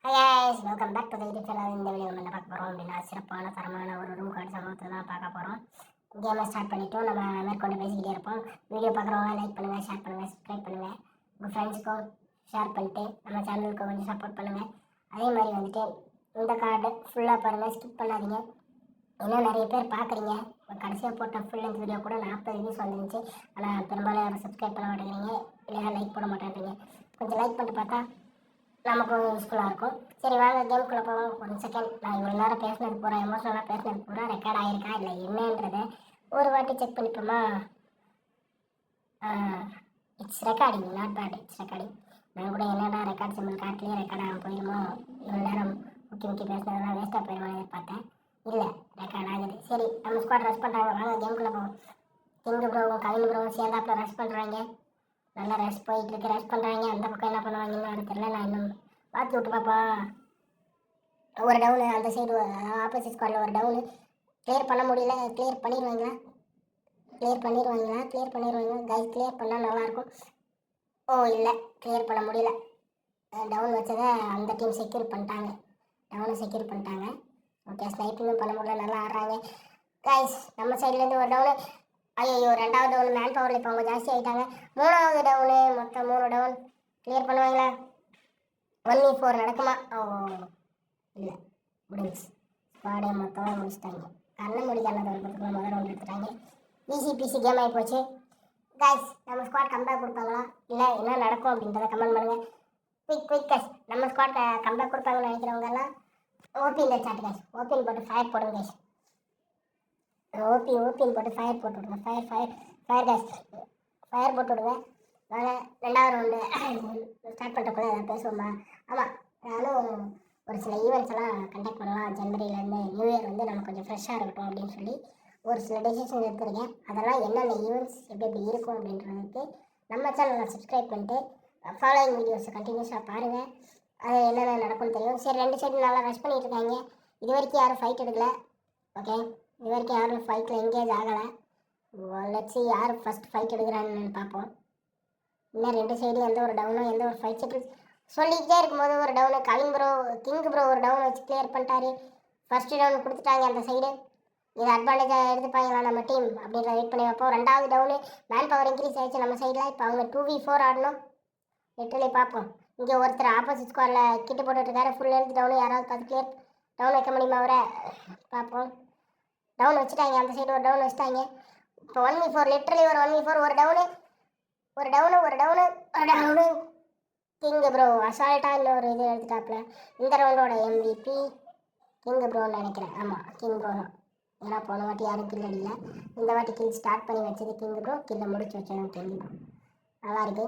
Hi welcome back to the YouTube channel. இந்த video நம்ம என்ன பார்க்க போகிறோம் அப்படின்னா, சிறப்பான தரமான ஒரு ரூம் கார்டு சம்பவத்தை தான் பார்க்க போகிறோம். கேமை ஸ்டார்ட் பண்ணிவிட்டோம். நம்ம மேற்கொண்டு பேசிக்கிட்டே இருப்போம். வீடியோ பார்க்குறவங்க லைக் பண்ணுங்கள், ஷேர் பண்ணுங்கள், சப்ஸ்கிரைப் பண்ணுங்கள். உங்கள் ஃப்ரெண்ட்ஸுக்கும் ஷேர் பண்ணிட்டு நம்ம சேனலுக்கு கொஞ்சம் சப்போர்ட் பண்ணுங்கள். அதே மாதிரி வந்துட்டு இந்த கார்டு ஃபுல்லாக பாருங்கள், ஸ்கிப் பண்ணாதீங்க. இன்னும் நிறைய பேர் பார்க்குறீங்க. கடைசியாக போட்ட ஃபுல் லென்த் வீடியோ கூட 40 வியூஸ் வந்துருந்துச்சு. ஆனால் பெரும்பாலும் யாரும் சப்ஸ்கிரைப் பண்ண மாட்டேங்கிறீங்க, இல்லையா லைக் போட மாட்டேங்கிறீங்க. கொஞ்சம் லைக் பண்ணிட்டு பார்த்தா நமக்கு யூஸ்ஃபுல்லாக இருக்கும். சரி வாங்க கேமுக்குள்ளே போவோம். 1 செகண்ட். நான் இவ்வளோ நேரம் பேசினது பூரா, எமோஷனலாக பேசினது பூரா ரெக்கார்ட் ஆகிருக்கா இல்லை என்னன்றதை ஒரு வாட்டி செக் பண்ணிப்போமா? It's recording, not bad, it's recording. நான் கூட என்னடா ரெக்கார்ட் சிம்பிள் காட்டிலேயே ரெக்கார்ட் ஆக போயிடுமோ, இவ்வளோ நேரம் முக்கி பேசினதெல்லாம் வேஸ்ட்டாக போயிடுவாங்க பார்த்தேன். இல்லை, ரெக்கார்ட் ஆகுது. சரி, நம்ம ஸ்குவாட் ரஷ் பண்ணுறாங்க. வாங்க கேமுக்குள்ளே போவோம். கிங்கு ப்ரோவும் கவின் ப்ரோவும் சேர்ந்தாப்பில் ரஷ் பண்ணுறாங்க. நல்லா ரஷ் போயிட்டுருக்கு, ரஷ் பண்ணுறாங்க. அந்த பக்கம் என்ன பண்ணுவாங்கன்னு எனக்கு தெரியல. நான் இன்னும் பார்த்து விட்டு பாப்பா. ஒரு டவுனு அந்த சைடு, ஆப்போசிட் ஸ்குவாடில் ஒரு டவுனு. கிளியர் பண்ண முடியல. Clear பண்ணிடுவாங்களா guys? கிளியர் பண்ணால் நல்லாயிருக்கும். ஓ இல்லை, கிளியர் பண்ண முடியல. டவுன் வச்சதை அந்த டீம் செக்யூர் பண்ணிட்டாங்க. ஓகே, ஸ்னைப்பிங்கும் பண்ண முடியல. நல்லா ஆடுறாங்க கைஸ். நம்ம சைட்லேருந்து ஒரு டவுனு. ஐயோ, 2வது டவுன். மேன் பவரில் இப்போ அவங்க ஜாஸ்தி ஆகிட்டாங்க. 3வது டவுனு. மொத்தம் 3 டவுன். கிளியர் பண்ணுவாங்களா? 1v4 நடக்குமா? ஓ இல்லை, முடிஞ்சு. ஸ்குவாடே மொத்தமாக முடிச்சிட்டாங்க. கண்ணை முடிக்காத ஒரு முதல் ரவுண்ட் எடுத்துட்டாங்க. பிசி கேம் ஆகி போச்சு கைஸ். நம்ம ஸ்குவாட் கம்பேக் கொடுப்பாங்களா இல்லை என்ன நடக்கும் அப்படின்றத கமெண்ட் பண்ணுங்கள். Quick guys. நம்ம ஸ்குவாட் கம்பேக் கொடுப்பாங்கன்னு நினைக்கிறவங்க எல்லாம் ஓபி இந்த சாட் கைஸ். ஓபின் போட்டு ஃபயர் போடுங்க கைஸ். ஓபின் போட்டு ஃபயர் போட்டு விடுங்க. ஃபயர் கைஸ், ஃபயர் போட்டு விடுங்க. நாங்கள் 2வது ரவுண்டு ஸ்டார்ட் பண்ணுறப்போ எதாவது பேசுவோமா? ஆமாம், நானும் ஒரு சில ஈவெண்ட்ஸ் எல்லாம் கண்டக்ட் பண்ணலாம். ஜனவரியிலேருந்து நியூ இயர் வந்து நம்ம கொஞ்சம் ஃப்ரெஷ்ஷாக இருக்கட்டும் அப்படின்னு சொல்லி ஒரு சில டெசிஷன் எடுத்துருக்கேன். அதெல்லாம் என்னென்ன ஈவெண்ட்ஸ் எப்படி இருக்கும் அப்படின்றதுக்கு நம்ம சேனலில் சப்ஸ்கிரைப் பண்ணிட்டு ஃபாலோயிங் வீடியோஸை கண்டினியூஸாக பாருங்கள். அது என்னென்ன நடக்கும்னு தெரியும். சரி, 2 சைடு நல்லா ரஷ் பண்ணிகிட்டு இருக்காங்க. இது வரைக்கும் யாரும் ஃபைட் எடுக்கல. ஓகே, இது வரைக்கும் யாரும் ஃபைட்டில் எங்கேஜ் ஆகலை. லெட்ஸ் யார் ஃபஸ்ட் ஃபைட் எடுக்கிறான்னு பார்ப்போம். இன்னும் 2 சைடும் எந்த ஒரு டவுனும் எந்த ஒரு ஃபைட் செட்டு சொல்லிக்கிட்டே இருக்கும்போது ஒரு டவுனு. கிங் ப்ரோ ஒரு டவுன் வச்சு கிளியர் பண்ணிட்டாரு. ஃபஸ்ட்டு டவுன் கொடுத்துட்டாங்க அந்த சைடு. இது அட்வான்டேஜாக எடுத்துப்பாங்களா நம்ம டீம் அப்படின்ற வெயிட் பண்ணி வைப்போம். 2வது டவுனு. மேன் பவர் இன்க்ரீஸ் ஆகிடுச்சு நம்ம சைடில். இப்போ அவங்க 2v4 ஆடணும். லிட்டரலி பார்ப்போம். இங்கே ஒருத்தர் ஆப்போசிட் ஸ்குவாடில் கிட்டு போட்டுட்ருக்காரு. Full health down. யாராவது பார்த்து கிளியர் டவுன் வைக்க முடியுமா அவரை? பார்ப்போம். டவுன் வச்சுட்டாங்க. அந்த சைடு ஒரு டவுன் வச்சுட்டாங்க. இப்போ 1v4, லிட்டரலி ஒரு 1v4. ஒரு டவுனு. கிங்கு ப்ரோ அசால்ட்டாக இன்னொரு இது எடுத்துட்டாப்புல. இந்த ரவுண்டோட MVP கிங்கு ப்ரோன்னு நினைக்கிறேன். ஆமாம், கிங் ப்ரோ தான். ஏன்னா போன வாட்டி யாரும் கில் அடிக்கல. இந்த வாட்டி கில் ஸ்டார்ட் பண்ணி வச்சது கிங்கு ப்ரோ, கில்லை முடிச்சு வச்சதும் கிங்கு ப்ரோ. நல்லாயிருக்கு.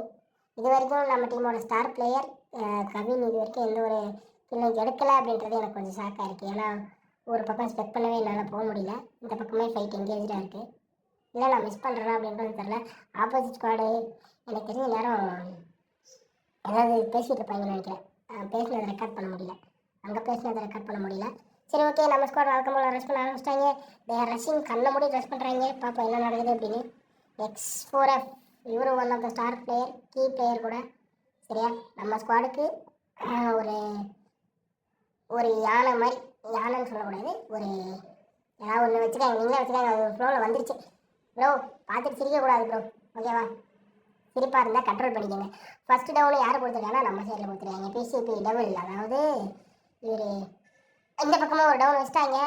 இது வரைக்கும் நம்ம டீமோட ஸ்டார் பிளேயர் கவின் இது வரைக்கும் எந்த ஒரு கில்லும் எடுக்கலை அப்படின்றது எனக்கு கொஞ்சம் ஷாக்காக இருக்குது. ஏன்னா ஒரு பக்கம் ஸ்பெக்ட் பண்ணவே என்னால் போக முடியல. இந்த பக்கமே ஃபைட் எங்கேஜாக இருக்குது. இல்லை நான் மிஸ் பண்ணுறேன் அப்படின்றது தெரில. ஆப்போசிட் ஸ்குவாடு எனக்கு தெரிஞ்ச நேரம் ஏதாவது பேசிகிட்டு இருப்பாங்கன்னு நினைக்கிறேன். பேசினதை ரெக்கார்ட் பண்ண முடியல. சரி, ஓகே. நம்ம ஸ்குவாட் வழக்கம் போல் ரஷ் பண்ண ஆரம்பிச்சிட்டாங்க. ரஷ்ஷிங் கண்ணை மூடி ரஷ் பண்ணுறாங்க. பார்ப்போம் என்ன நடக்குது அப்படின்னு. X4F இவரு one of the star player, key player கூட. சரியா, நம்ம ஸ்குவாடுக்கு ஒரு யானை மாதிரி, யானைன்னு சொல்லக்கூடாது, ஒரு ஏதாவது ஒன்று வச்சுக்காங்க. நீங்களே வச்சுக்காங்க. அது ஃப்ளோவில் வந்துருச்சு ப்ரோ. பார்த்துட்டு சிரிக்கக்கூடாது ப்ரோ, ஓகேவா? சிரிப்பாக இருந்தால் கண்ட்ரோல் பண்ணிக்கோங்க. ஃபஸ்ட்டு டவுனு யார் கொடுத்துருக்காங்கன்னா நம்ம சைடில் கொடுத்துருக்காங்க. பிசிபி டபுள், அதாவது இவர் இந்த பக்கமாக ஒரு டவுன் வச்சுட்டாங்க.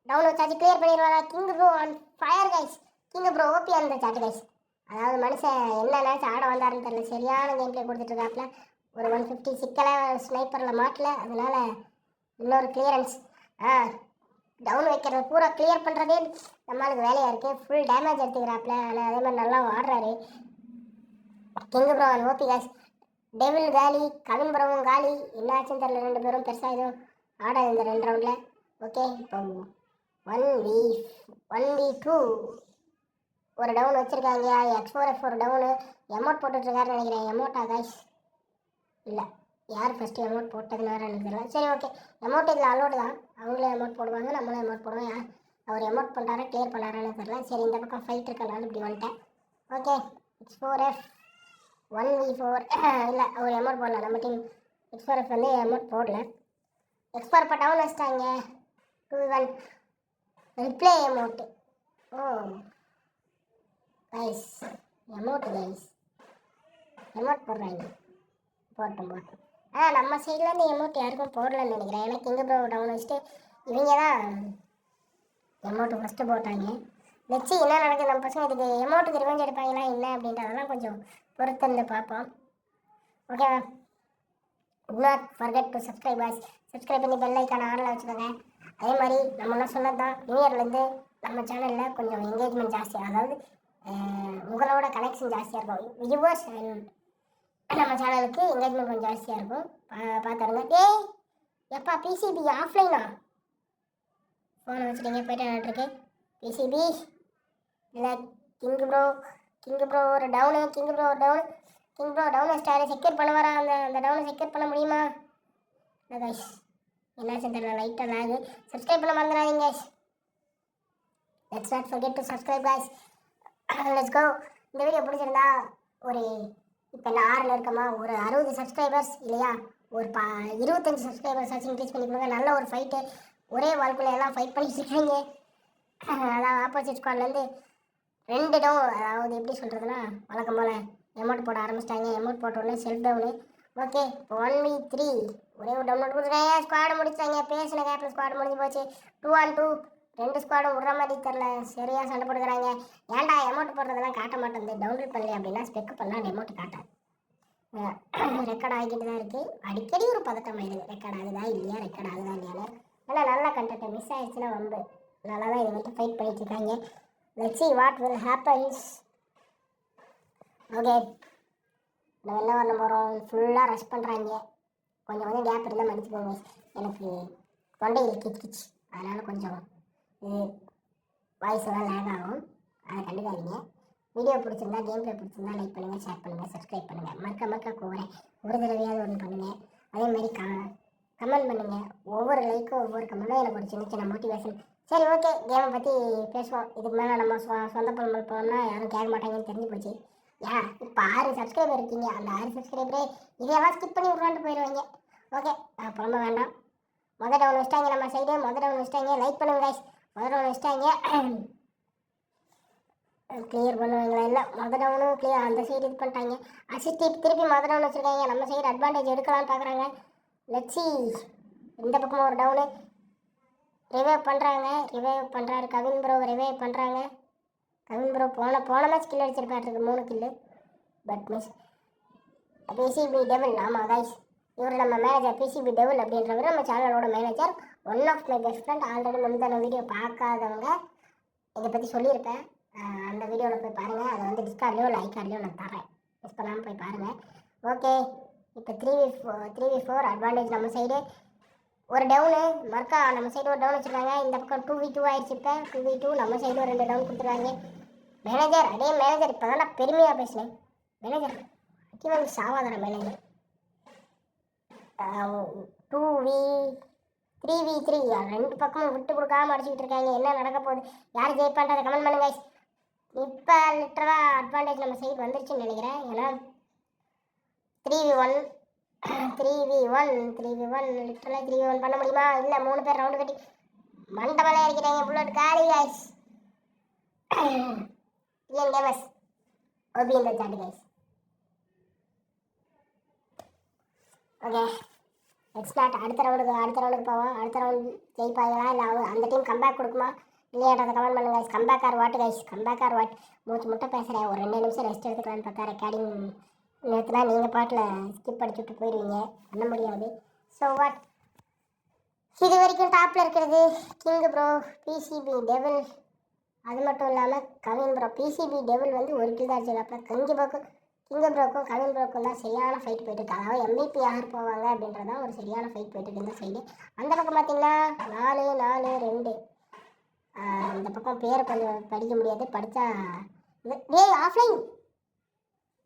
டவுன் வச்சாச்சு. கிளியர் பண்ணிடுவாங்க. King bro on fire guys. King bro OP அந்த சாட்டு கைஸ். அதாவது மனுஷன் என்ன நினச்சி ஆட வந்தாருன்னு தெரியல. சரியான கேம் பிளே கொடுத்துட்ருக்காப்புல. ஒரு 150 சிக்கலை ஸ்னைப்பரில் மாட்டல. அதனால இன்னொரு கிளியரன்ஸ். டவுன் வைக்கிறது பூரா கிளியர் பண்ணுறதே நம்மளுக்கு வேலையாக இருக்குது. ஃபுல் டேமேஜ் எடுத்துக்கிறாப்புல. ஆனால் அதே மாதிரி நல்லா ஆடுறாரு king bro and OP guys. Devil காலி, கவின் ப்ரோவும் காலி. என்னாச்சுன்னு தெரியல. 2 பேரும் பெருசாக எதுவும் ஆடாது இந்த 2 ரவுண்டில். ஓகே, இப்போ 1v2 ஒரு டவுன் வச்சுருக்காங்க. X4F ஒரு டவுனு. எமௌண்ட் போட்டுட்ருக்காருன்னு நினைக்கிறேன். எமௌண்ட்டா கைஸ்? இல்லை, யார் ஃபஸ்ட்டு எமௌண்ட் போட்டதுன்னு வேறு எனக்கு தெரியல. சரி, ஓகே. எமௌண்ட் இதில் அலோடு தான். அவங்களும் எமௌண்ட் போடுவாங்க, நம்மளும் எமௌண்ட் போடுவோம். அவர் எமௌண்ட் பண்ணுறாரா கிளியர் பண்ணாரான்னு தெரியல. சரி, இந்த பக்கம் ஃபைட் இருக்கனால இப்படி வந்துட்டேன். ஓகே, X4F 1v4 இல்லை, அவர் எமௌண்ட் போடல. நம்ம டீம் X4F வந்து எமௌண்ட் போடல. எக்ஸ்போர் இப்போ டவுன் வச்சிட்டாங்க. 2-1 replay amount. Oh guys, amount guys, amount போடுறாங்க. போட்டோம். ஆனால் நம்ம சைட்லேருந்து எமௌண்ட் யாருக்கும் போடலன்னு நினைக்கிறேன். ஏன்னா கிங்கு ப்ரோ டவுன் வச்சுட்டு இவங்க தான் எமௌண்ட் ஃபஸ்ட்டு போட்டாங்க. வச்சு என்ன நடக்குது, நம்ம பசங்க இதுக்கு எமௌண்ட்டுக்கு ரிவெஞ்ச் எடுப்பாங்களா என்ன அப்படின்றதெல்லாம் கொஞ்சம் பொறுத்திருந்து பார்ப்போம். ஓகேவா? Not forget to subscribe boys. Subscribe பண்ணி பெல் ஐக்கான ஆனில் வச்சுக்கோங்க. அதே மாதிரி நம்ம என்ன சொன்னதான் நியூ இயர்லேருந்து நம்ம சேனலில் கொஞ்சம் என்கேஜ்மெண்ட் ஜாஸ்தியாக, அதாவது உங்களோட கனெக்ஷன் ஜாஸ்தியாக இருக்கும். வியூவர்ஸ் நம்ம சேனலுக்கு என்கேஜ்மெண்ட் கொஞ்சம் ஜாஸ்தியாக இருக்கும். பார்த்துருங்க. டேய் எப்பா பிசிபி ஆஃப்லைனா? ஃபோனை வச்சுட்டீங்க போய்ட்டு நட்டுருக்கு. பிசிபி இல்லை கிங்கு ப்ரோ ஒரு டவுனு. கிங்கு ப்ரோ டவுன் ஸ்டாரை செக்யூர் பண்ண வரா. அந்த டவுனை செக்யூர் பண்ண முடியுமா? இல்லை கைஸ், என்னாச்சுன்னு தெரியல, லைட்டாக லாகு. சப்ஸ்கிரைப் பண்ண மறந்துடாதீங்க guys. Let's not forget to subscribe guys. Let's go. இந்த வீடியோ பிடிச்சிருந்தா ஒரு இப்போ நான் 6ல் இருக்கமா, ஒரு 60 சப்ஸ்கிரைபர்ஸ் இல்லையா, ஒரு 25 சப்ஸ்கிரைபர்ஸ் ஆச்சு இன்க்ரீஸ் பண்ணி கொடுங்க. நல்ல ஒரு ஃபைட்டு. ஒரே வாழ்க்கையில் எல்லாம் ஃபைட் பண்ணிட்டு இருக்காங்க. அதான் ஆப்போசிட் ஸ்குவாட்லேருந்து 2 டவுன், அதாவது எப்படி சொல்கிறதுனா வழக்கம் போல் எமௌண்ட் போட ஆரம்பிச்சிட்டாங்க. எமௌண்ட் போட்டோடனே செல்ஃப் டவுனு. ஓகே, இப்போ 1v3 ஒரே ஒரு டவுன்லோட் கொடுத்துட்டாங்க. ஸ்குவாடு முடிச்சாங்க. பேசின கேப்பில் ஸ்குவாடு முடிஞ்சு போச்சு. 2-2 2 ஸ்குவாடும் விடுற மாதிரி தெரில. சரியாக சண்டை போட்டுக்கிறாங்க. ஏன்டா எமௌண்ட் போடுறதெல்லாம் காட்ட மாட்டேங்குது, டவுன்லோட் பண்ணல அப்படின்னா ஸ்பெக்கு பண்ணால் எமௌண்ட் காட்டாது. ரெக்கார்ட் ஆகிக்கிட்டு தான் இருக்குது. அடிக்கடி ஒரு பதட்டம் ஆயிடுது, ரெக்கார்ட் ஆகுதா இல்லையா, ரெக்கார்ட் ஆகுதா இல்லையான்னு. ஆனால் நல்ல கண்டென்ட் மிஸ் ஆயிடுச்சுன்னா வந்து நல்லா தான் இதை வந்து ஃபைட் பண்ணிட்டு இருக்காங்க. Let's see what will happens. Okay, நம்ம என்ன பண்ண போகிறோம், ஃபுல்லாக ரஷ் பண்ணுறாங்க. கொஞ்சம் கேப் இருந்தால் மன்னிச்சு போங்க. எனக்கு தொண்டையில் கிச்சு, அதனால் கொஞ்சம் வாய்ஸ் எல்லாம் லேக் ஆகும், அதை கண்டுக்காதீங்க. வீடியோ பிடிச்சிருந்தா, கேம் பிளே பிடிச்சிருந்தா லைக் பண்ணுங்கள், ஷேர் பண்ணுங்கள், சப்ஸ்கிரைப் பண்ணுங்கள். மறக்க கூறேன், ஒரு தடவையாவது ஒன்று பண்ணுங்கள். அதே மாதிரி கமெண்ட் பண்ணுங்கள். ஒவ்வொரு லைக்கும் ஒவ்வொரு கமெண்ட்டும் எனக்கு ஒரு சின்ன மோட்டிவேஷன். சரி, ஓகே, கேமை பற்றி பேசுவோம். இதுக்கு மேலே நம்ம சொந்த பொருள் போனோம்னா யாரும் கேட்க மாட்டாங்கன்னு தெரிஞ்சு போச்சு. ஏன் இப்போ 6 சப்ஸ்கிரைபர் இருக்கீங்க, அந்த 6 சப்ஸ்கிரைபரே இதையெல்லாம் ஸ்கிப் பண்ணி விட்றான்ட்டு போயிடுவாங்க. ஓகே, புறம்ப வேண்டாம். மொதல் டவுன் வச்சிட்டாங்க நம்ம சைடு. மொதல் டவுன் வச்சிட்டாங்க. லைக் பண்ணுங்க கைஸ். மொதல் டவுன் வச்சிட்டாங்க. கிளியர் பண்ணுவாங்களா? இல்லை, மொதல் டவுனும் கிளியர். அந்த சைடு இது பண்ணிட்டாங்க. அசிஸ்ட் திருப்பி மொதல் டவுன் வச்சுருக்காங்க. நம்ம சைடு அட்வான்டேஜ் எடுக்கலாம்னு பார்க்குறாங்க. லெட்ஸி. இந்த பக்கமும் ஒரு டவுனு. ரிவைவ் பண்ணுறாரு கவின் ப்ரோ. ரிவைவ் பண்ணுறாங்க. கவின் ப்ரோ போன மேட்ச் கில் அடிச்சிருப்பாரு, 3 kill. But miss. PCB devil. ஆமாம் கைஸ், இவர் நம்ம மேனேஜர் பிசிபி டெவில் அப்படின்றவர் நம்ம சேனலோட manager. One of my best friend. Already முந்தின வீடியோ பார்க்காதவங்க இதை பற்றி சொல்லியிருப்பேன். அந்த வீடியோவில் போய் பாருங்கள். அதை வந்து டிஸ்கார்ட்லேயோ லைக்கார்ட்லேயோ நான் தரேன், மிஸ் பண்ணாமல் போய் பாருங்கள். ஓகே, இப்போ 3v4 அட்வான்டேஜ் நம்ம சைடு. ஒரு டவுனு மர்க்கா நம்ம சைடு ஒரு டவுன் வச்சுருக்காங்க. இந்த பக்கம் 2v2 ஆயிடுச்சு. இப்போ 2v2 நம்ம சைடு 2 டவுன் கொடுத்துருக்காங்க. மேனேஜர், அதே மேனேஜர், இப்போ தான் நான் பெருமையாக பேசினேன். Manager அக்கிவன் சாவாதார manager. 3v3 2 பக்கமும் விட்டு கொடுக்காம அடிச்சுக்கிட்டு இருக்காங்க. என்ன நடக்க போகுது, யார் ஜெயிப்பான்றதை கமெண்ட் பண்ணுங்க. இப்போ லிட்டராக அட்வான்டேஜ் நம்ம சைடு வந்துருச்சுன்னு நினைக்கிறேன். ஏன்னா 3v1 லிட்டரலாக 3v1 பண்ண முடியுமா? இல்லை, 3 பேர் ரவுண்டு கட்டி மண்டபம்லாம் இருக்கிறாங்க. புல்லட் காலி கைஸ். டிஎன் கேமர்ஸ் ஓபி இந்த சாட்டு கைஸ். Okay, extort. அடுத்த ரவுண்டுக்கு போவோம். அடுத்த ரவுண்ட் ஜெயிப்பாங்களா இல்லை அந்த டீம் கம்பேக் கொடுக்குமா இல்லையான்றதை கமெண்ட் பண்ணுங்க guys. Comeback or what guys, comeback or what. முட்டை பேசுகிறேன், ஒரு 2 நிமிஷம் ரெஸ்ட் எடுத்துக்கலான்னு பார்த்தா ரெக்கார்டிங் நேற்றுனா நீங்கள் பாட்டில் ஸ்கிப் அடிச்சுட்டு போயிடுவீங்க, பண்ண முடியாது. ஸோ வாட், இது வரைக்கும் டாப்பில் இருக்கிறது கிங்கு ப்ரோ, பிசிபி டெவில். அது மட்டும் இல்லாமல் கவின் ப்ரோ. பிசிபி டெவில் வந்து ஒரு கில் தான் அடிச்சிருக்காப்புல. கிங்கு ப்ரோக்கும் கவின் ப்ரோக்கும் தான் சரியான ஃபைட் போயிட்டுருக்கு. அதாவது MVP யார் போவாங்க அப்படின்றதான் ஒரு சரியான ஃபைட் போயிட்டுருக்கு இந்த சைடு. அந்த பக்கம் பார்த்தீங்கன்னா 4-4-2. இந்த பக்கம் பேரை கொஞ்சம் படிக்க முடியாது, படித்தா ஆஃப்லைன்.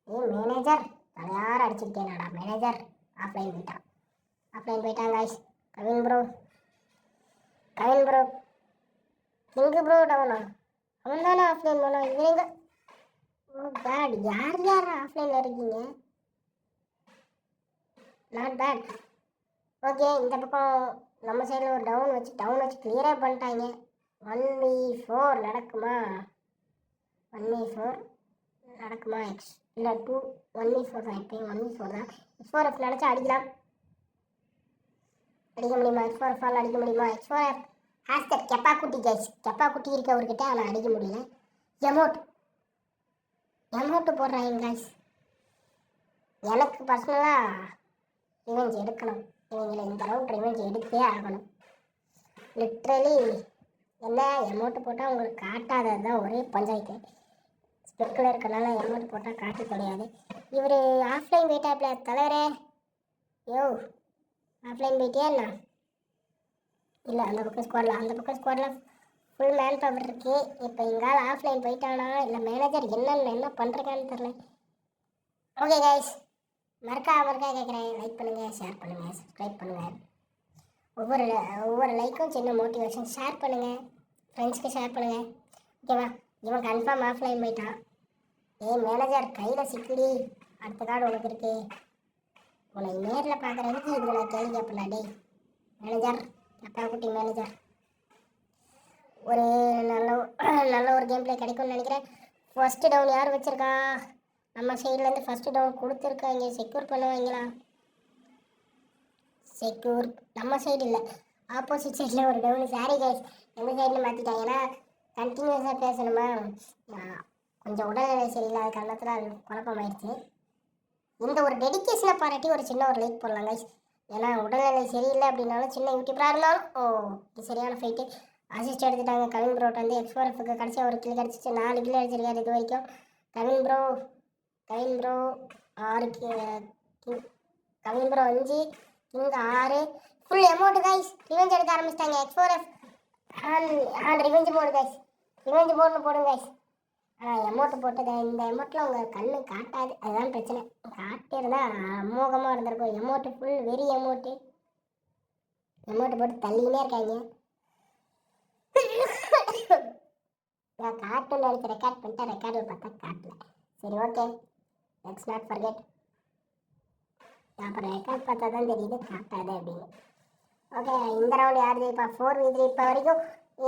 மேனேஜர் யார் அடிச்சுக்கிட்டேனாடா, மேனேஜர் ஆஃப்லைன் போயிட்டான் guys. Kavin bro king bro டவுனா? அவன் தானே ஆஃப்லைன் போனோம். இவங்க ஓ பேட். யார் ஆஃப்லைனில் இருக்கீங்க? Not bad. ஓகே, இந்த பக்கம் நம்ம சைடில் ஒரு டவுன் வச்சு கிளியரே பண்ணிட்டாங்க. 1v4 நடக்குமா? 1v4 நடக்குமா? இல்லை 1v4 தான். இப்போயும் 1v4 தான். X4F நினச்சா அடிக்கலாம். அடிக்க முடியுமா? X4F அடிக்க முடியுமா? X4F ஹேஷ்டேக் கெப்பா குட்டி கைஸ். கெப்பா குட்டி இருக்கு அவர்கிட்ட, ஆனால் அடிக்க முடியல. எமௌண்ட் போடுறாங்க கைஸ். எனக்கு பர்சனலாக ரிவெஞ்ச் எடுக்கணும். இவங்களை இந்த ரவுண்ட் ரிவெஞ்ச் எடுத்தே ஆகணும். லிட்ரலி என்ன எமௌண்ட் போட்டால் உங்களுக்கு காட்டாதது தான் ஒரே பஞ்சாயத்து. ஸ்பெக்கில் இருக்கனால எமௌண்ட் போட்டால் காட்டு கிடையாது. இவர் ஆஃப்லைன் போயிட்டாப்ல தலைவரே. ஆஃப்லைன் போயிட்டே என்ன? இல்லை அந்த பக்கம் ஸ்குவாடில் ஃபுல் மேன் பவர் இருக்கு. இப்போ எங்கால ஆஃப்லைன் போயிட்டானா இல்லை மேனேஜர் என்ன பண்ணுறக்கான்னு தெரில. ஓகே கைஸ், மறக்காம கேட்குறேன். லைக் பண்ணுங்கள், ஷேர் பண்ணுங்கள், சப்ஸ்கிரைப் பண்ணுங்கள். ஒவ்வொரு லைக்கும் சின்ன மோட்டிவேஷன். ஷேர் பண்ணுங்கள், ஃப்ரெண்ட்ஸ்க்கு ஷேர் பண்ணுங்கள். ஓகேவா? இவன் கன்ஃபார்ம் ஆஃப்லைன் போயிட்டான். மேனேஜர் கையில் சிக்கிடி, அடுத்த கார்டு உனக்கு இருக்கு. உன்னை நேரில் பார்க்குறதுக்கு இதில் நான் கேள்வி கேட்பல. டே மேனேஜர், அப்பா குட்டி மேனேஜர், ஒரு நல்ல ஒரு கேம் பிளே கிடைக்கும்னு நினைக்கிறேன். ஃபஸ்ட்டு டவுன் யார் வச்சுருக்கா? நம்ம சைட்லேருந்து ஃபஸ்ட்டு டவுன் கொடுத்துருக்காங்க. செக்யூர் பண்ணுவாங்களா? செக்யூர் நம்ம சைடு இல்லை, ஆப்போசிட் சைடில் ஒரு டவுன். சாரி கைஸ், எங்கள் சைடில் மாற்றிட்டாங்கன்னா கண்டினியூஸாக பேசணுமா? கொஞ்சம் உடல்நிலை சரியில்லாத காரணத்தில் குழப்பமாயிடுச்சு. இந்த ஒரு டெடிக்கேஷனை பாராட்டி ஒரு சின்ன ஒரு லைக் போடலாம் கைஸ். ஏன்னா உடல்நிலை சரியில்லை அப்படின்னாலும் சின்ன யூடியூபராக இருந்தாலும் இது சரியான ஃபைட்டு. அசிஸ்ட் எடுத்துட்டாங்க. கவின் ப்ரோட் வந்து X4Fக்கு கடைசியாக ஒரு கில் கிடச்சிச்சு. 4 கில் அடிச்சிருக்காரு இது வரைக்கும். Kavin bro 6 Kavin bro 5 king 6 full amount guys. Revenge எடுக்க ஆரம்பிச்சிட்டாங்க. X4F ரிவெஞ்ச் போடு கைஸ். ரிவெஞ்ச் போடுங்க கைஸ். எமௌண்ட் போட்டது இந்த எமௌண்ட்டில் உங்கள் கண்ணு காட்டாது, அதுதான் பிரச்சனை. காட்டியிருந்தா அமோகமாக இருந்திருக்கும். எமௌண்ட்டு ஃபுல் வெறி எமௌண்ட்டு போட்டு தள்ளினே இருக்காங்க. நான் கார்ட்டூன் எடுத்து ரெக்கார்ட் பண்ணிட்டேன். ரெக்கார்டில் பார்த்தா காட்டல. சரி ஓகே, லெட்ஸ் நாட் ஃபர்கெட். அப்புறம் ரெக்கார்ட் பார்த்தா தான் தெரியுது காட்டாது அப்படின்னு. ஓகே, இந்த ரவுண்ட் யார் ஜெயிப்பா? 4v3 இப்போ வரைக்கும்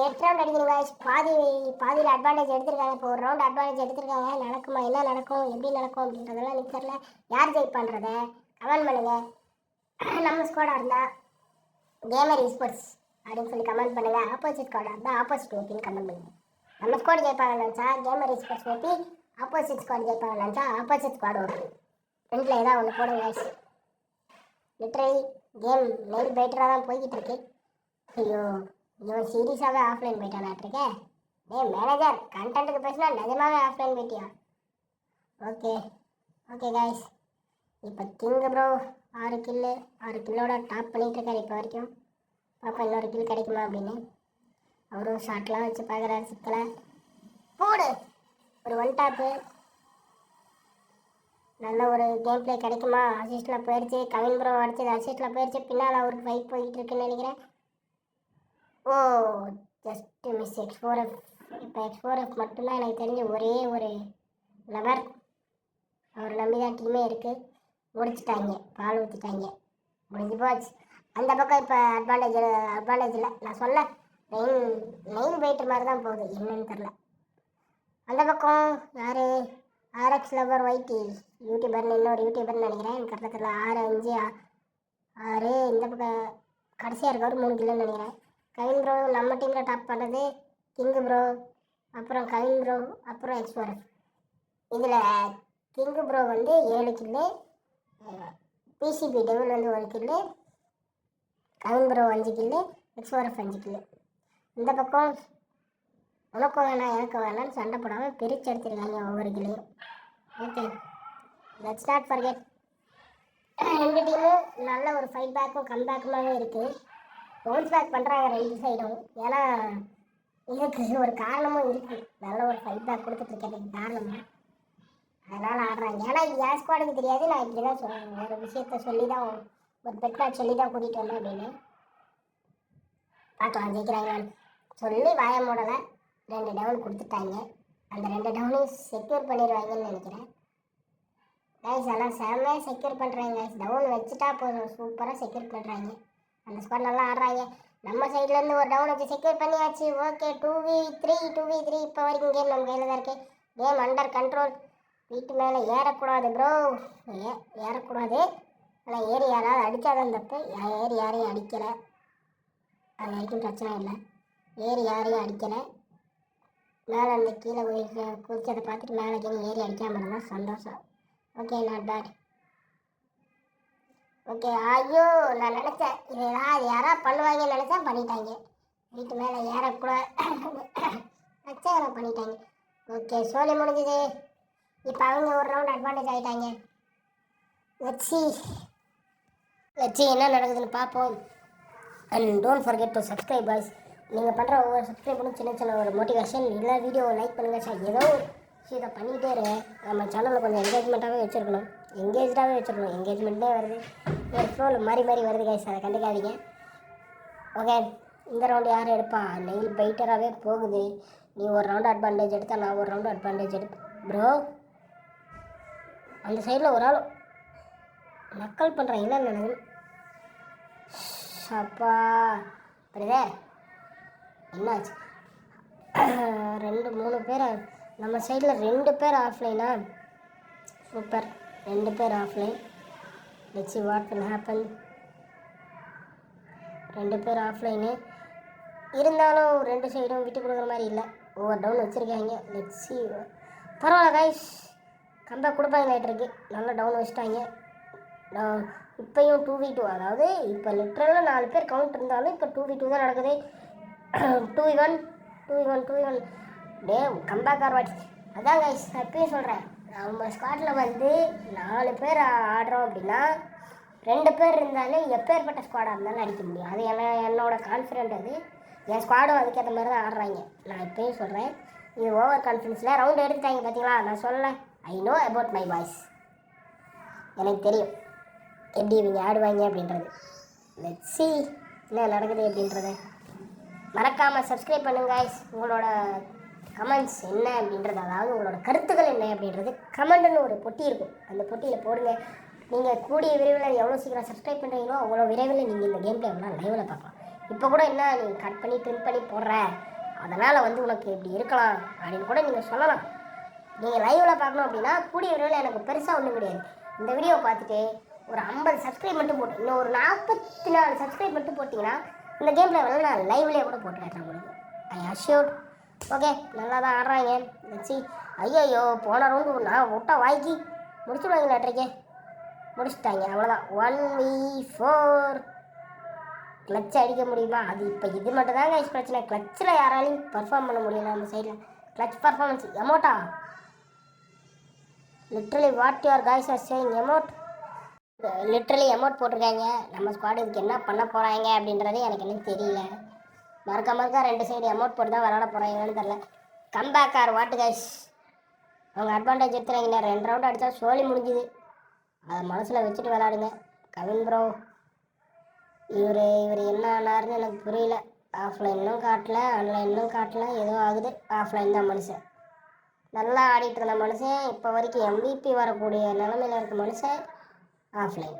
8 ரவுண்ட் அடிக்கணும் guys. பாதியில் அட்வான்டேஜ் எடுத்திருக்காங்க. இப்போ ஒரு ரவுண்ட் அட்வான்டேஜ் எடுத்திருக்காங்க. நடக்குமா, என்ன நடக்கும், எப்படி நடக்கும் அப்படின்றதெல்லாம் எனக்கு தெரியல. யார் ஜெயிப்பான்றதை கமெண்ட் பண்ணுங்கள். நம்ம ஸ்குவாடாக இருந்தால் கேமர் esports அப்படின்னு சொல்லி கமெண்ட் பண்ணுங்கள். ஆப்போசிட் ஸ்குவாடாக இருந்தால் ஆப்போசிட் ஓபின்னு கமெண்ட் பண்ணுங்கள். நம்ம ஸ்குவாட் ஜெயிப்பாங்க நினச்சா gamer esports OP, opposite squad ஜெயிப்பாங்க நினச்சா ஆப்போசிட் ஸ்குவாட் ஓபி. ரெண்டில் ஏதாவது ஒன்று போடுங்க guys. லிட்ரலி கேம் நெல் பெட்டராக தான் போய்கிட்டு இருக்கு. ஐயோ, இவன் சீரியஸாகவே ஆஃப்லைன் போயிட்டானாட்டிருக்கே. மேனேஜர் கண்டென்ட்டுக்கு பேசினா நிஜமாவே ஆஃப்லைன் போயிட்டியா? ஓகே கைஸ், இப்போ கிங் ப்ரோ 6 கில்லோட டாப் பண்ணிகிட்டு இருக்காரு இப்போ வரைக்கும். பாப்பா இன்னொரு கில் கிடைக்குமா அப்படின்னு. அவரும் ஷார்ட்லாம் வச்சு பார்க்குறாரு. சிக்கலை போடு, ஒரு 1 டாப்பு. நல்ல ஒரு கேம் பிளே கிடைக்குமா? அசிஸ்டில் போயிடுச்சு. கவின் ப்ரோ அடிச்சது அசிஸ்டில் போயிடுச்சு. பின்னால் அவருக்கு ஃபைட் போய்கிட்டு இருக்குன்னு நினைக்கிறேன். Just miss X4F. இப்போ X4F மட்டும்தான் எனக்கு தெரிஞ்ச ஒரே ஒரு நபர். அவர் நம்பி தான் டீமே இருக்குது. முடிச்சுட்டாங்க, பால் ஊற்றிட்டாங்க, முடிஞ்சு போச்சு. அந்த பக்கம் இப்போ அட்வான்டேஜ் இல்லை. நான் சொல்ல மெயின் வெயிட்டர் மாதிரி தான் போகுது, என்னன்னு தெரில. அந்த பக்கம் யார்? RX லவர் ஒய்டி யூடியூபர்னு இன்னொரு யூடியூபர்னு நினைக்கிறேன். எனக்கு கரெக்டாக 6 இந்த பக்கம் கடைசியாக இருக்கவர் 3 கிலோன்னு நினைக்கிறேன். கவின் ப்ரோ நம்ம டீமில் டாப் பண்ணுறது கிங்கு ப்ரோ, அப்புறம் கவின் ப்ரோ, அப்புறம் X4F. இதில் கிங்கு ப்ரோ வந்து 7 கில்லு, பிசிபி டெவில் வந்து 1 கில்லு, கவின் ப்ரோ 5 கில்லு, X4F 5 கில்லு. இந்த பக்கம் உனக்கும் வேணாம் எனக்கு வேணாம்னு சண்டை போடாமல் பிரித்து எடுத்துருக்காங்க ஒவ்வொரு கிலையும். Okay, let's not forget. 2 டீமும் நல்ல ஒரு ஃபைட் பேக்கும் கம்பேக்குமாகவே இருக்குது. பவுன்ஸ் பேக் பண்ணுறாங்க 2 சைடும். ஏன்னா இதுக்கு ஒரு காரணமும் இருக்குது. நல்ல ஒரு ஃபைட் பேக் கொடுத்துட்ருக்கிறதுக்கு காரணமும் அதனால் ஆடுறாங்க. ஏன்னா இது என் ஸ்குவாடுக்கு தெரியாது. நான் இப்படி தான் சொல்லுவேன், ஒரு விஷயத்த சொல்லி தான், ஒரு பெட் மேட்ச் சொல்லி தான் கூட்டிகிட்டு வந்தேன் அப்படின்னு. பார்க்கலாம் ஜெயிக்கிறாங்கன்னு சொல்லி வாய மூடலை. 2 டவுன் கொடுத்துட்டாங்க. அந்த 2 டவுனையும் செக்யூர் பண்ணிடுவாங்கன்னு நினைக்கிறேன் கைஸ். ஆனால் செம்மையாக செக்யூர் பண்ணுறாங்க கைஸ். டவுன் வச்சுட்டா போதும், சூப்பராக செக்யூர் பண்ணுறாங்க. அந்த ஸ்குவாட் நல்லா ஆடுறாங்க. நம்ம சைட்லேருந்து ஒரு டவுன் வச்சு செக்யூர் பண்ணியாச்சு. ஓகே 2v3 இப்போ வரைக்கும் கேம் நம்ம கையில் தான் இருக்குது. Game under control. வீட்டு மேலே ஏறக்கூடாது ப்ரோ, ஏறக்கூடாது. ஆனால் ஏறி யாராவது அடித்தாதான் தப்பு. ஏறி யாரையும் அடிக்கலை, அது வரைக்கும் பிரச்சனை இல்லை. ஏறி யாரையும் அடிக்கலை. மேலே அந்த கீழே குதிச்சதை பார்த்துட்டு மேலே கீழே ஏறி அடிக்காமல் இருந்தால் சந்தோஷம். Okay not bad. ஓகே ஐயோ நான் நினச்சேன் இது யாராவது பண்ணுவாங்கன்னு நினச்சேன், பண்ணிட்டாங்க. வீட்டு மேலே ஏறக்கூடாது வச்சா பண்ணிட்டாங்க. ஓகே சோலி முடிஞ்சுது. இப்போ அவங்க ஒரு ரவுண்ட் அட்வான்டேஜ் ஆகிட்டாங்க. வச்சு என்ன நடக்குதுன்னு பார்ப்போம். And don't forget to subscribe boys. நீங்கள் பண்ணுற ஒவ்வொரு சப்ஸ்கிரைப் சின்ன சின்ன ஒரு மோட்டிவேஷன். இல்லை வீடியோவை லைக் பண்ணுங்கள் சார், ஏதோ ஒரு விஷயத்தை பண்ணிகிட்டே இருங்க. நம்ம சேனலில் கொஞ்சம் என்கேஜ்மெண்ட்டாகவே வச்சுருக்கணும், என்கேஜ்மெண்ட்டே வருது, ஒரு ஃப்ளோவில் மாறி வருது கைஸ், அதை கண்டுக்காதீங்க. ஓகே இந்த ரவுண்டு யார் எடுப்பா? நெயில் பைட்டராகவே போகுது. நீ ஒரு ரவுண்டு அட்வான்டேஜ் எடுத்தால் நான் ஒரு ரவுண்டு அட்வான்டேஜ் எடுப்பேன் ப்ரோ. அந்த சைடில் ஒரு ஆள் நக்கல் பண்ணுறேன், என்ன நடக்குது? அப்பா பிரதர் என்னாச்சு? 2-3 பேர் நம்ம சைடில், 2 பேர் ஆஃப்லைனா? சூப்பர், 2 பேர் offline. Let's see what will happen. 2 பேர் ஆஃப்லைனு இருந்தாலும் 2 சைடும் விட்டு கொடுக்குற மாதிரி இல்லை, ஓவர் டவுன் வச்சுருக்காங்க. Let's see. பரவாயில்ல கைஸ், கம்பேக் கொடுப்பாங்க லைட்ருக்கு. நல்லா டவுன் வச்சுட்டாங்க. இப்போயும் 2v2, அதாவது இப்போ லிட்ரலாக 4 பேர் கவுண்ட் இருந்தாலும் இப்போ 2v2 தான் நடக்குது. 2v1 டே கம்பேக் ஆர்வாட். அதான் கைஸ் எப்பயும் சொல்கிறேன், நம்ம ஸ்குவாட்டில் வந்து 4 பேர் ஆடுறோம் அப்படின்னா 2 பேர் இருந்தாலே எப்பேற்பட்ட ஸ்குவாடாக இருந்தாலும் அடிக்க முடியும். அது என்னோட கான்ஃபிடென்ட். அது என் ஸ்குவாடும் அதுக்கேற்ற மாதிரி தான் ஆடுறாங்க. நான் இப்போயும் சொல்கிறேன், இது ஓவர் கான்ஃபிடென்ஸில் ரவுண்டு எடுத்துட்டாங்க பார்த்தீங்களா? நான் சொல்லலை, I know about my voice, எனக்கு தெரியும் எப்படி இவங்க ஆடுவாங்க அப்படின்றது. லெட்ஸ் see என்ன நடக்குது அப்படின்றத. மறக்காமல் சப்ஸ்கிரைப் பண்ணுங்க கைஸ். உங்களோட கமெண்ட்ஸ் என்ன அப்படின்றது, அதாவது உங்களோட கருத்துக்கள் என்ன அப்படின்றது கமெண்ட்னு ஒரு பொட்டி இருக்கும், அந்த பொட்டியில் போடுங்க. நீங்கள் கூடிய விரைவில் எவ்வளோ சீக்கிரம் சப்ஸ்கிரைப் பண்ணுறீங்களோ அவ்வளோ விரைவில் நீங்கள் இந்த கேம் பிளேலாம் லைவில் பார்க்கலாம். இப்போ கூட என்ன நீங்கள் கட் பண்ணி ட்ரிம் பண்ணி போடுற, அதனால் வந்து உனக்கு இப்படி இருக்கலாம் அப்படின்னு கூட நீங்கள் சொல்லலாம். நீங்கள் லைவில் பார்க்கணும் அப்படின்னா கூடிய விரைவில் எனக்கு பெருசாக ஒன்றும் கிடையாது. இந்த வீடியோவை பார்த்துட்டு ஒரு 50 சப்ஸ்கிரைப் மட்டும் போட்டு, இன்னும் ஒரு 44 சப்ஸ்கிரைப் மட்டும் போட்டிங்கன்னா இந்த கேம் பிளே நான் லைவ்லேயே கூட போட்டு காட்டுறேன் உங்களுக்கு, ஐ அஷ்யூர்ட். ஓகே நல்லா தான் ஆடுறாங்க. Let's see. ஐயோ போன ரவுண்டு நான் விட்டா வாய்க்கு முடிச்சுடுவாங்க லேட்டருக்கே, முடிச்சுட்டாங்க. அவ்வளோதான். 1v4 கிளச் அடிக்க முடியுமா? அது இப்போ இது மட்டும் தாங்க பிரச்சனை. கிளச்சில் யாராலையும் பர்ஃபார்ம் பண்ண முடியல நம்ம சைடில். கிளச் பர்ஃபார்மன்ஸ் எமோட்டா, literally what your guys are saying emote. Literally emote போட்டிருக்காங்க. நம்ம ஸ்குவாட் இதுக்கு என்ன பண்ண போகிறாங்க அப்படின்றதே எனக்கு இன்னும் தெரியல. மறக்க 2 சைடு எமோட் போட்டு தான் விளாட போகிறாங்கன்னு தெரில. கம்பேக் ஆர் வாட்டு கைஸ். அவங்க அட்வான்டேஜ் எடுத்துறாங்க. 2 ரவுண்டு அடித்தா சோலி முடிஞ்சுது. அதை மனசில் வச்சுட்டு விளாடுங்க. கவின் ப்ரோ இவர் என்ன ஆனாருன்னு எனக்கு புரியல. ஆஃப்லைன்னும் காட்டல, ஆன்லைன்னும் காட்டல, ஏதோ ஆகுது. ஆஃப்லைன் தான் மனுஷன். நல்லா ஆடிட்டு இருந்த மனுஷன், இப்போ வரைக்கும் MVP வரக்கூடிய நிலமையில் இருக்க மனுஷன் ஆஃப்லைன்.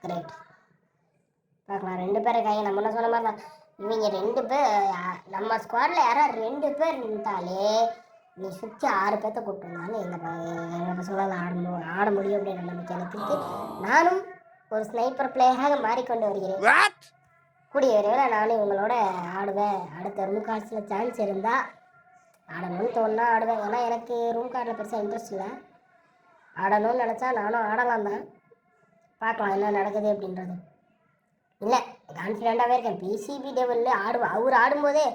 கிரேட். பார்க்கலாம். 2 பேர் இருக்காங்க. நம்ம என்ன சொன்ன மாதிரி தான், இவங்க 2 பேர் நம்ம ஸ்குவாடில் யாராவது 2 பேர் நின்றாலே நீ சுற்றி 6 பேர்த்த கூப்பிட்டுருந்தாலும் எங்கள் பசங்களால் ஆட முடியும் அப்படின்ற நம்பிக்கை எனக்கு. நானும் ஒரு ஸ்னைப்பர் பிளேயராக மாறிக்கொண்டு வருகிறேன். கூடிய விரைவில் நானும் இவங்களோட ஆடுவேன். அடுத்த ரூம் கார்ட்ஸில் சான்ஸ் இருந்தால் ஆடணும்னு தோணுனா ஆடுவேன். ஏன்னா எனக்கு ரூம் கார்டில் பெருசாக இன்ட்ரெஸ்ட் இல்லை. ஆடணும்னு நினச்சா நானும் ஆடலாம் தான். பார்க்கலாம் என்ன நடக்குது அப்படின்றது. இல்லை கான்ஃபிடெண்ட்டாகவே இருக்கேன். பிசிபி டெவலில் ஆடுவேன். அவர் ஆடும்போதே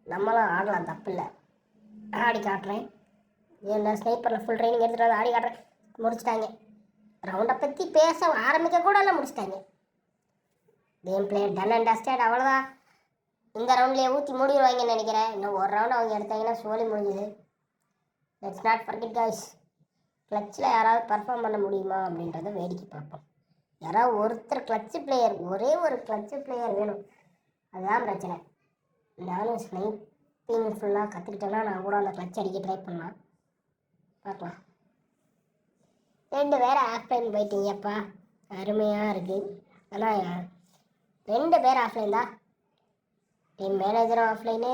நம்மளும் ஆடலாம், தப்பு இல்லை. ஆடி காட்டுறேன். என்ன ஸ்னைப்பரில் ஃபுல் ட்ரைனிங் எடுத்துகிட்டு வந்து ஆடி காட்டுறேன். முடிச்சிட்டாங்க. ரவுண்டை பற்றி பேச ஆரம்பிக்க கூட எல்லாம் முடிச்சிட்டாங்க. Game play done and dusted. அவ்வளோதான். இந்த ரவுண்ட்லேயே ஊற்றி மூடிடுவாங்கன்னு நினைக்கிறேன். இன்னும் ஒரு ரவுண்டு அவங்க எடுத்தாங்கன்னா சோலி முடிஞ்சுது. லெட்ஸ் நாட் ஃபர்கெட் காய்ஸ், கிளச்சில் யாராவது பர்ஃபார்ம் பண்ண முடியுமா அப்படின்றத வேடிக்கை பார்ப்போம். யாராவது ஒருத்தர் கிளச்சு பிளேயர், ஒரே ஒரு கிளச்சு பிளேயர் வேணும். அதுதான் பிரச்சனை. நானும் ஸ்னைப்பிங் ஃபுல்லாக கற்றுக்கிட்டேன்னா நான் கூட அந்த கிளச் அடிக்க ட்ரை பண்ணலாம். பார்க்கலாம். 2 வேறு ஆஃப்லைன் போயிட்டீங்கப்பா, அருமையாக இருக்குது. ஆனால் 2 பேர் ஆஃப்லைன் தான். டீம் மேனேஜரும் ஆஃப்லைனு,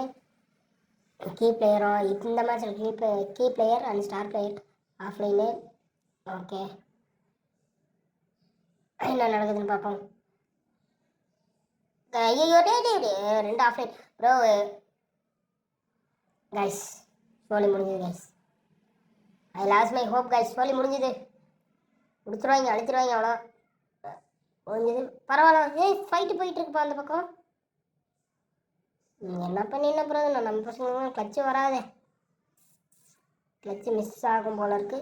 கீ பிளேயரும் இந்த மேட்ச்சில் key player and star player offline. Okay, என்ன நடக்குதுன்னு பார்ப்போம். ஐயோ டே 2 ஆஃப்லைன் ப்ரோ. கைஸ் சோலி முடிஞ்சது guys. I lost my hope guys. சோலி முடிஞ்சுது. முடிச்சிருவாங்க, அழிச்சிருவாங்க, அவ்வளோ முடிஞ்சது. பரவாயில்ல. ஃபைட்டு போயிட்டு இருக்குப்பா அந்த பக்கம். என்ன பண்ணி என்ன ப்ரோ, நம்ம பசங்க கிளச்சு வராதே. கிளச்சு மிஸ் ஆகும் போல இருக்கு.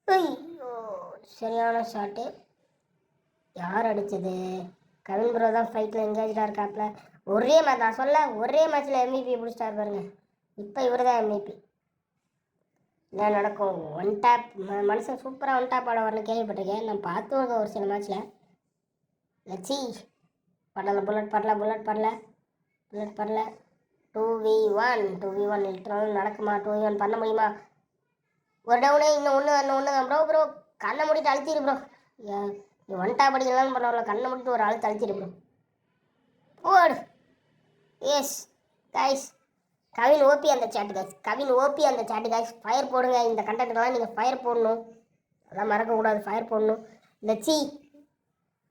ஐயோ சரியான ஷாட்டு. யார் அடித்தது? கவின் ப்ரோ தான் ஃபைட்டில் என்கேஜாக இருக்காப்புல. ஒரே மேட்ச் நான் சொல்ல, ஒரே மேட்ச்சில் MVP பிடிச்சிட்டாரு பாருங்க. இப்போ இவர் தான் MVP. என்ன நடக்கும்? ஒன் டேப் மனுஷன் சூப்பராக ஒன் டேப் ஆட வரல கேள்விப்பட்டிருக்கேன். நான் பார்த்து ஒரு சில மேட்ச்சில். லட்சி படல புல்லட் படல 2v1 லிட்டராலும் நடக்குமா? 2v1 பண்ண முடியுமா? ஒரு டவுனே இன்னும் ஒன்று தான் ப்ரோ. கண்ணை மூடிட்டு அழுத்திடு ப்ரோ. நீ ஒன் டேப் அடிக்கலாம் பண்ண கண்ணை மூடிட்டு ஒரு அழுத்து அழுத்திடு ப்ரோ. போடு. எஸ் கைஸ், கவின் ஓபி அந்த சாட்டு கைஸ். ஃபயர் போடுங்க. இந்த கண்டென்ட்லாம் நீங்கள் ஃபயர் போடணும். அதெல்லாம் மறக்கக்கூடாது, ஃபயர் போடணும். லட்சி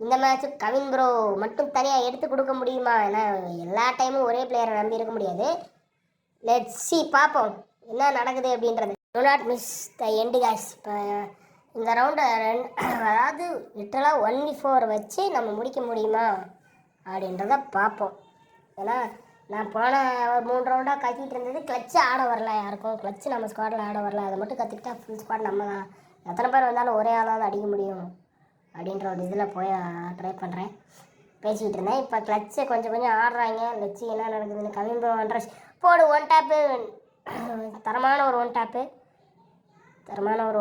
இந்த மேட்ச்சு கவின் ப்ரோ மட்டும் தனியாக எடுத்து கொடுக்க முடியுமா? ஏன்னா எல்லா டைமும் ஒரே பிளேயரை நம்பி இருக்க முடியாது. லெட்ஸ் சி, பார்ப்போம் என்ன நடக்குது அப்படின்றது. Do not miss the end guys. இப்போ இந்த ரவுண்டை அதாவது லிட்டரலாக 1v4 வச்சு நம்ம முடிக்க முடியுமா அப்படின்றத பார்ப்போம். ஏன்னா நான் போன ஒரு 3 ரவுண்டாக கத்திட்டு இருந்தது கிளச்சு ஆட வரல யாருக்கும். கிளச்சு நம்ம ஸ்குவாடில் ஆட வரல. அதை மட்டும் கற்றுக்கிட்டா ஃபுல் ஸ்குவாட் நம்ம தான். எத்தனை பேர் வந்தாலும் ஒரே ஆளாவது அடிக்க முடியும் அப்படின்ற ஒரு இதில் போய் ட்ரை பண்ணுறேன். பேசிக்கிட்டு இருந்தேன். இப்போ கிளச்சை கொஞ்சம் ஆடுறாங்க. லட்சி என்ன நடக்குதுன்னு. கவின் ப்ரோ அண்ட்ரஸ் போடு. ஒன் டேப்பு தரமான ஒரு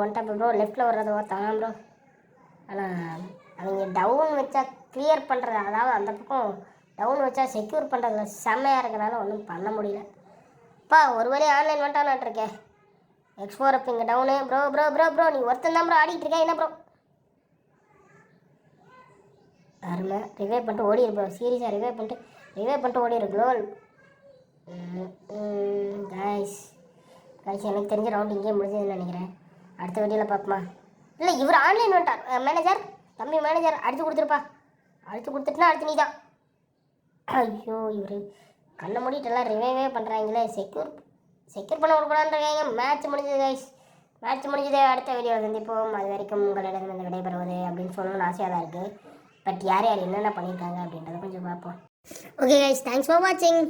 ஒன் டேப்பு ப்ரோ. லெஃப்ட்டில் வர்றது தாங்க ப்ரோ. ஆனால் அவங்க டவுன் வச்சா கிளியர் பண்ணுறது, அதாவது அந்த பக்கம் டவுன் வச்சா செக்யூர் பண்ணுறதுல செம்மையாக இருக்கனால ஒன்றும் பண்ண முடியல. ஒரு வழி ஆன்லைன் வந்துட்டான்ட்ருக்கேன். X4 அப் இங்கே டவுனு ப்ரோ. நீ ஒருத்தன் தான் ப்ரோ ஆடிட்டு இருக்கேன். என்ன ப்ரோ அருமை. ரிவைவ் பண்ணிட்டு ஓடிடு ப்ரோ. சீரியஸாக ரிவைவ் பண்ணிட்டு ஓடிடு க்ளோவல். கைஸ் எனக்கு தெரிஞ்ச ரவுண்ட் இங்கேயே முடிஞ்சதுன்னு நினைக்கிறேன். அடுத்த வீடியோவில் பார்ப்போமா? இல்லை, இவர் ஆன்லைன் வந்துட்டார். மேனேஜர் தம்பி, மேனேஜர் அடித்து கொடுத்துட்டுனா அடுத்து நீ தான். ஐயோ, இவர் கண்ணை மூடிட்டு எல்லாம் ரிவைவே பண்ணுறாங்களே. செக்யூர் பண்ண விடக்கூடாதுன்றாங்க. மேட்ச் முடிஞ்சது கைஸ். அடுத்த வீடியோவில் சந்திப்போம். அது வரைக்கும் உங்களிடம் இந்த விடைபெறுவது அப்படின்னு சொல்லணும்னு ஆசையாக தான் இருக்குது. பட் யார் என்னென்ன பண்ணியிருக்காங்க அப்படின்றத கொஞ்சம் பார்ப்போம். ஓகே கைஸ், தேங்க்ஸ் ஃபார் வாட்சிங்.